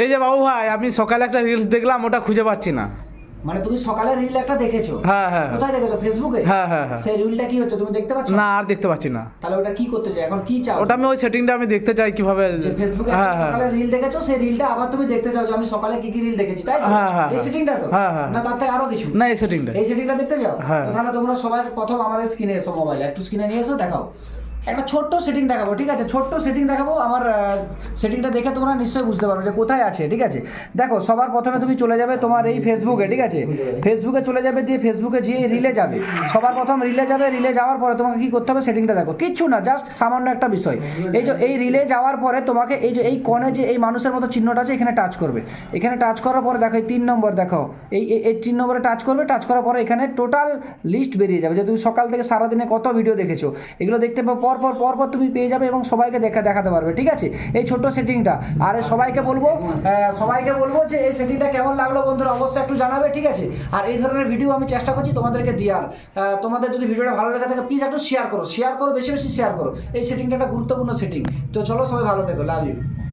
এই যে বাবু ভাই, আমি সকালে একটা রিলস দেখলাম, ওটা খুঁজে পাচ্ছি না। মানে তুমি সকালে রিল একটা দেখেছো? হ্যাঁ হ্যাঁ। কোথায় দেখেছো? ফেসবুকে? হ্যাঁ হ্যাঁ হ্যাঁ। সেই রিলটা কি হচ্ছে তুমি দেখতে পাচ্ছ না, আর দেখতে পাচ্ছি না। তাহলে ওটা কি করতে চাই এখন, কি চাও? ওটা আমি ওই সেটিংটা আমি দেখতে চাই কিভাবে। যে ফেসবুকে হ্যাঁ হ্যাঁ সকালে রিল দেখেছো, সেই রিলটা আবার তুমি দেখতে চাও যে আমি সকালে কি কি রিল দেখেছি, তাই তো? হ্যাঁ, হ্যাঁ, এই সেটিংটা তো? হ্যাঁ, হ্যাঁ। না তার থেকে আরো কিছু? না, এই সেটিংটা। এই সেটিংটা দেখতে চাও? হ্যাঁ। তো তাহলে তোমরা সবাই প্রথম আমার স্ক্রিনে এসো, মোবাইল একটু স্ক্রিনে নিয়ে এসো, দেখাও একটা ছোট্ট সেটিং দেখাবো, ঠিক আছে? ছোট্ট সেটিং দেখাবো, আমার সেটিংটা দেখে তোমরা নিশ্চয়ই বুঝতে পারবে যে কোথায় আছে, ঠিক আছে? দেখো, সবার প্রথমে তুমি চলে যাবে তোমার এই ফেসবুকে, ঠিক আছে? ফেসবুকে চলে যাবে, দিয়ে ফেসবুকে যেয়ে রিলে যাবে, সবার প্রথম রিলে যাবে। রিলে যাওয়ার পরে তোমাকে কি করতে হবে সেটিংটা দেখো, কিচ্ছু না, জাস্ট সামান্য একটা বিষয়। এই যে এই রিলে যাওয়ার পরে তোমাকে এই যে এই কোণে যে এই মানুষের মতো চিহ্নটা আছে, এখানে টাচ করবে। এখানে টাচ করার পরে দেখো এই 3 নম্বর, দেখো এই 3 নম্বরে টাচ করবে। টাচ করার পরে এখানে টোটাল লিস্ট বেরিয়ে যাবে যে তুমি সকাল থেকে সারাদিনে কত ভিডিও দেখেছো, এগুলো দেখতে পর পর তুমি পেয়ে যাবে এবং সবাইকে দেখাতে পারবে, ঠিক আছে? এই ছোট্ট সেটিংটা। আর সবাইকে বলবো যে এই সেটিংটা কেমন লাগলো বন্ধুরা, অবশ্যই একটু জানাবে, ঠিক আছে? আর এই ধরনের ভিডিও আমি চেষ্টা করছি তোমাদেরকে দেওয়ার। তোমাদের যদি ভিডিওটা ভালো লেগে থাকে প্লিজ একটু শেয়ার করো, বেশি শেয়ার করো। এই সেটিংটা একটা গুরুত্বপূর্ণ সেটিং। তো চলো, সবাই ভালো থেকো, লাভ ইউ।